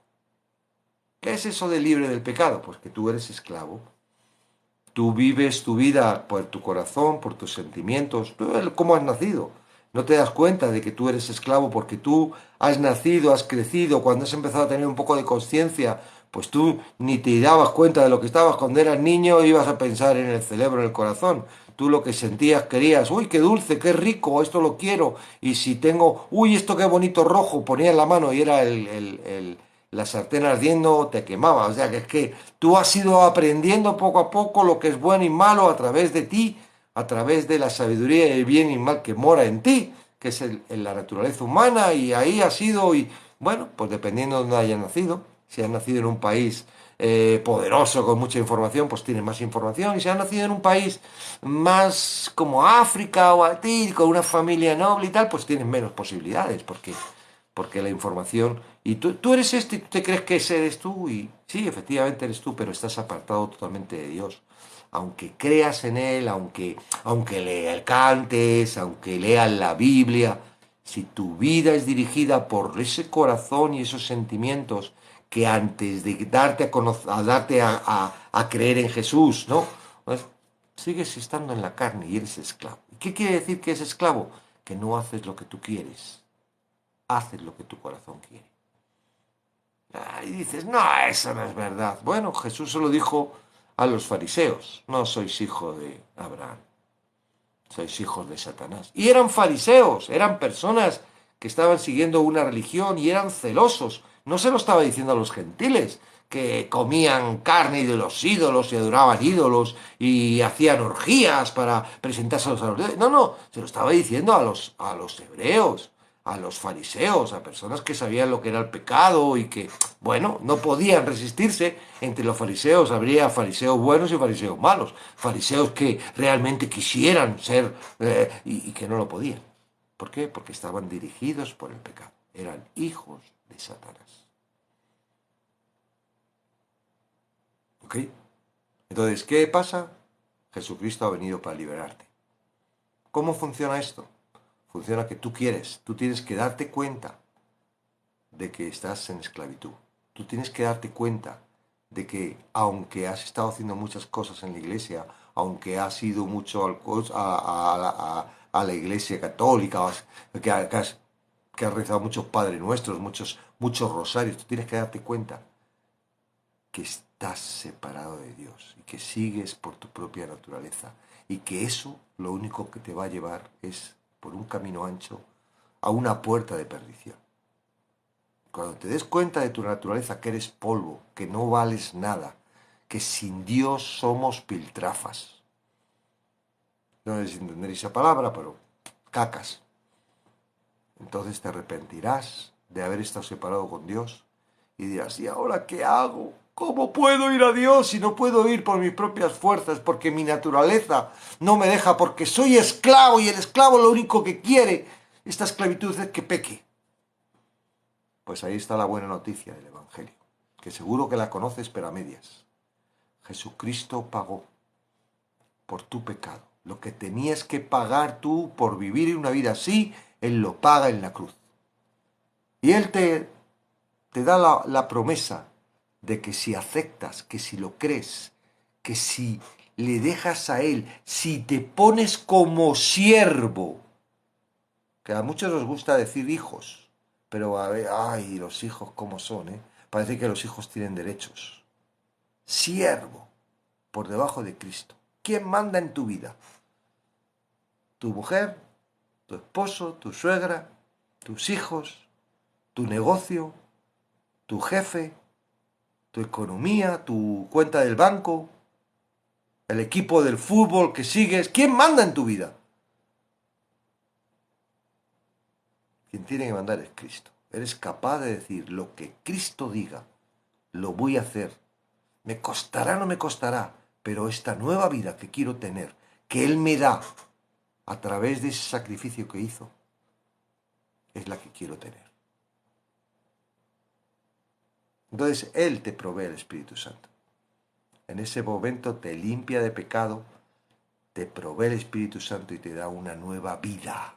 ¿Qué es eso de libre del pecado? Pues que tú eres esclavo. Tú vives tu vida por tu corazón, por tus sentimientos. Tú, ¿cómo has nacido? No te das cuenta de que tú eres esclavo porque tú has nacido, has crecido, cuando has empezado a tener un poco de conciencia, pues tú ni te dabas cuenta de lo que estabas. Cuando eras niño ibas a pensar en el cerebro, en el corazón. Tú lo que sentías, querías, uy, qué dulce, qué rico, esto lo quiero. Y si tengo, uy, esto qué bonito rojo, ponía en la mano y era la sartén ardiendo, te quemaba. O sea, que es que tú has ido aprendiendo poco a poco lo que es bueno y malo a través de ti, a través de la sabiduría y el bien y mal que mora en ti, que es la naturaleza humana, y ahí has ido, y bueno, pues dependiendo de donde hayas nacido, si has nacido en un país poderoso, con mucha información, pues tienes más información, y si has nacido en un país más como África o Haití, con una familia noble y tal, pues tienes menos posibilidades, porque la información... Y tú eres este, y tú te crees que ese eres tú, y sí, efectivamente eres tú, pero estás apartado totalmente de Dios. Aunque creas en Él, aunque le cantes, aunque leas la Biblia, si tu vida es dirigida por ese corazón y esos sentimientos que antes de darte a conocer, a creer en Jesús, ¿no? Pues sigues estando en la carne y eres esclavo. ¿Y qué quiere decir que es esclavo? Que no haces lo que tú quieres, haces lo que tu corazón quiere. Y dices, no, eso no es verdad. Bueno, Jesús se lo dijo a los fariseos, no sois hijo de Abraham, sois hijos de Satanás. Y eran fariseos, eran personas que estaban siguiendo una religión y eran celosos. No se lo estaba diciendo a los gentiles, que comían carne de los ídolos y adoraban ídolos y hacían orgías para presentárselos a los dioses. No, no, se lo estaba diciendo a los hebreos, a los fariseos, a personas que sabían lo que era el pecado y que, bueno, no podían resistirse. Entre los fariseos habría fariseos buenos y fariseos malos, fariseos que realmente quisieran ser y que no lo podían. ¿Por qué? Porque estaban dirigidos por el pecado, eran hijos de Satanás. ¿Ok? Entonces, ¿qué pasa? Jesucristo ha venido para liberarte. ¿Cómo funciona esto? Funciona que tú tienes que darte cuenta de que estás en esclavitud. Tú tienes que darte cuenta de que aunque has estado haciendo muchas cosas en la iglesia, aunque has ido mucho a la iglesia católica, que has rezado muchos Padres Nuestros, muchos rosarios, tú tienes que darte cuenta que estás separado de Dios y que sigues por tu propia naturaleza y que eso lo único que te va a llevar es por un camino ancho a una puerta de perdición. Cuando te des cuenta de tu naturaleza, que eres polvo, que no vales nada, que sin Dios somos piltrafas. No sé si entenderéis esa palabra, pero cacas. Entonces te arrepentirás de haber estado separado con Dios y dirás, ¿y ahora qué hago? ¿Cómo puedo ir a Dios si no puedo ir por mis propias fuerzas? Porque mi naturaleza no me deja, porque soy esclavo y el esclavo lo único que quiere, esta esclavitud, es que peque. Pues ahí está la buena noticia del Evangelio, que seguro que la conoces, pero a medias. Jesucristo pagó por tu pecado. Lo que tenías que pagar tú por vivir una vida así, Él lo paga en la cruz. Y Él te da la promesa de que si aceptas, que si lo crees, que si le dejas a Él, si te pones como siervo, que a muchos nos gusta decir hijos, pero a ver, ay, los hijos cómo son, ¿eh? Parece que los hijos tienen derechos. Siervo, por debajo de Cristo. ¿Quién manda en tu vida? ¿Tu mujer? ¿Tu esposo? ¿Tu suegra? ¿Tus hijos? ¿Tu negocio? ¿Tu jefe? ¿Tu economía? ¿Tu cuenta del banco? ¿El equipo del fútbol que sigues? ¿Quién manda en tu vida? Quien tiene que mandar es Cristo. Eres capaz de decir lo que Cristo diga, lo voy a hacer. Me costará, no me costará, pero esta nueva vida que quiero tener, que Él me da a través de ese sacrificio que hizo, es la que quiero tener. Entonces Él te provee el Espíritu Santo. En ese momento te limpia de pecado, te provee el Espíritu Santo y te da una nueva vida.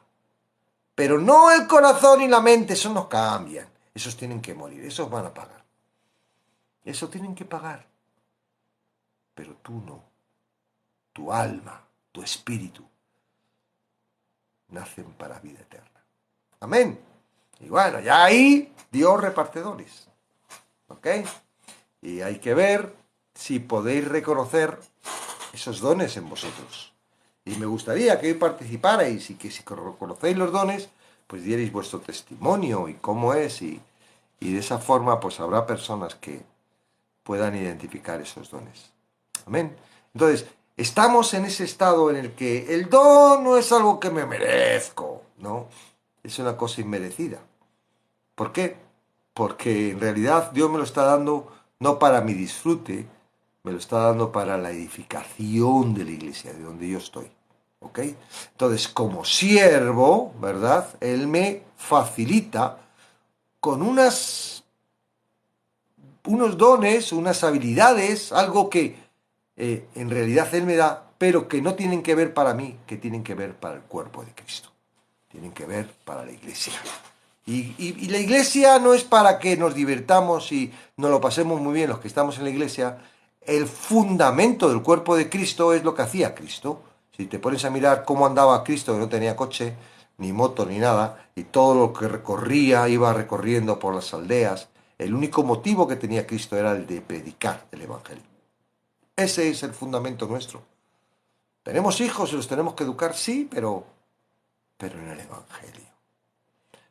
Pero no el corazón y la mente, esos no cambian. Esos tienen que morir, esos van a pagar. Eso tienen que pagar. Pero tú no. Tu alma, tu espíritu, nacen para vida eterna. Amén. Y bueno, ya ahí Dios reparte dones. ¿Ok? Y hay que ver si podéis reconocer esos dones en vosotros. Y me gustaría que hoy participarais y que si conocéis los dones, pues dierais vuestro testimonio y cómo es. Y de esa forma, pues habrá personas que puedan identificar esos dones. Amén. Entonces, estamos en ese estado en el que el don no es algo que me merezco, ¿no? Es una cosa inmerecida. ¿Por qué? Porque en realidad Dios me lo está dando no para mi disfrute, me lo está dando para la edificación de la iglesia, de donde yo estoy. ¿Ok? Entonces, como siervo, ¿verdad? Él me facilita con unos dones, unas habilidades, algo que en realidad Él me da, pero que no tienen que ver para mí, que tienen que ver para el cuerpo de Cristo. Tienen que ver para la iglesia. Y la iglesia no es para que nos divirtamos y nos lo pasemos muy bien los que estamos en la iglesia. El fundamento del cuerpo de Cristo es lo que hacía Cristo. Si te pones a mirar cómo andaba Cristo, que no tenía coche, ni moto, ni nada, y todo lo que recorría, iba recorriendo por las aldeas, el único motivo que tenía Cristo era el de predicar el Evangelio. Ese es el fundamento nuestro. ¿Tenemos hijos y los tenemos que educar? Sí, pero en el Evangelio.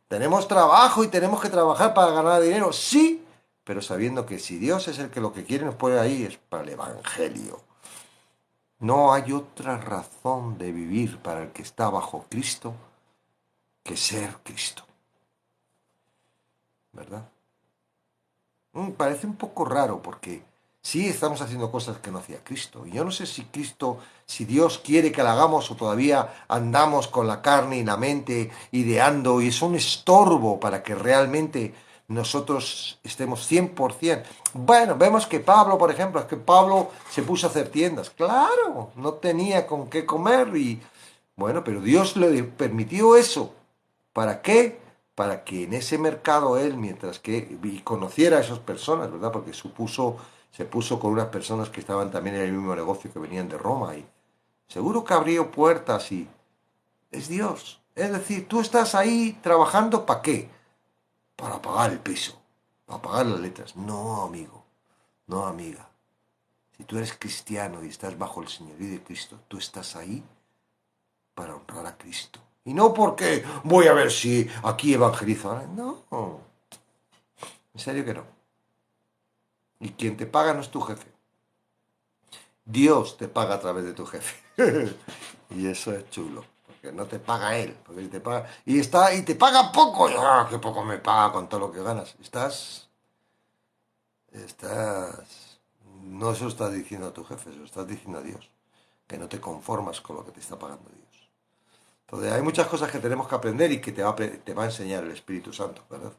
¿Tenemos trabajo y tenemos que trabajar para ganar dinero? Sí, pero sabiendo que si Dios es el que lo que quiere nos pone ahí es para el Evangelio. No hay otra razón de vivir para el que está bajo Cristo que ser Cristo. ¿Verdad? Parece un poco raro porque sí estamos haciendo cosas que no hacía Cristo. Y yo no sé si Dios quiere que la hagamos o todavía andamos con la carne y la mente ideando y es un estorbo para que realmente nosotros estemos 100%. Bueno, vemos que Pablo, por ejemplo, es que Pablo se puso a hacer tiendas. Claro, no tenía con qué comer y bueno, pero Dios le permitió eso. ¿Para qué? para que en ese mercado él, mientras que y conociera a esas personas, ¿verdad? Porque se puso con unas personas que estaban también en el mismo negocio, que venían de Roma, y seguro que abrió puertas y es Dios. Es decir, tú estás ahí trabajando ¿para qué? Para pagar el piso, para pagar las letras. No, amigo, no, amiga. Si tú eres cristiano y estás bajo el señorío de Cristo, tú estás ahí para honrar a Cristo. Y no porque voy a ver si aquí evangelizo. No, en serio que no. Y quien te paga no es tu jefe. Dios te paga a través de tu jefe. Y eso es chulo. Porque no te paga él. Porque te paga, y te paga poco. Qué poco me paga con todo lo que ganas. No se lo estás diciendo a tu jefe, se lo estás diciendo a Dios. Que no te conformas con lo que te está pagando Dios. Entonces hay muchas cosas que tenemos que aprender y que te va a enseñar el Espíritu Santo, ¿verdad?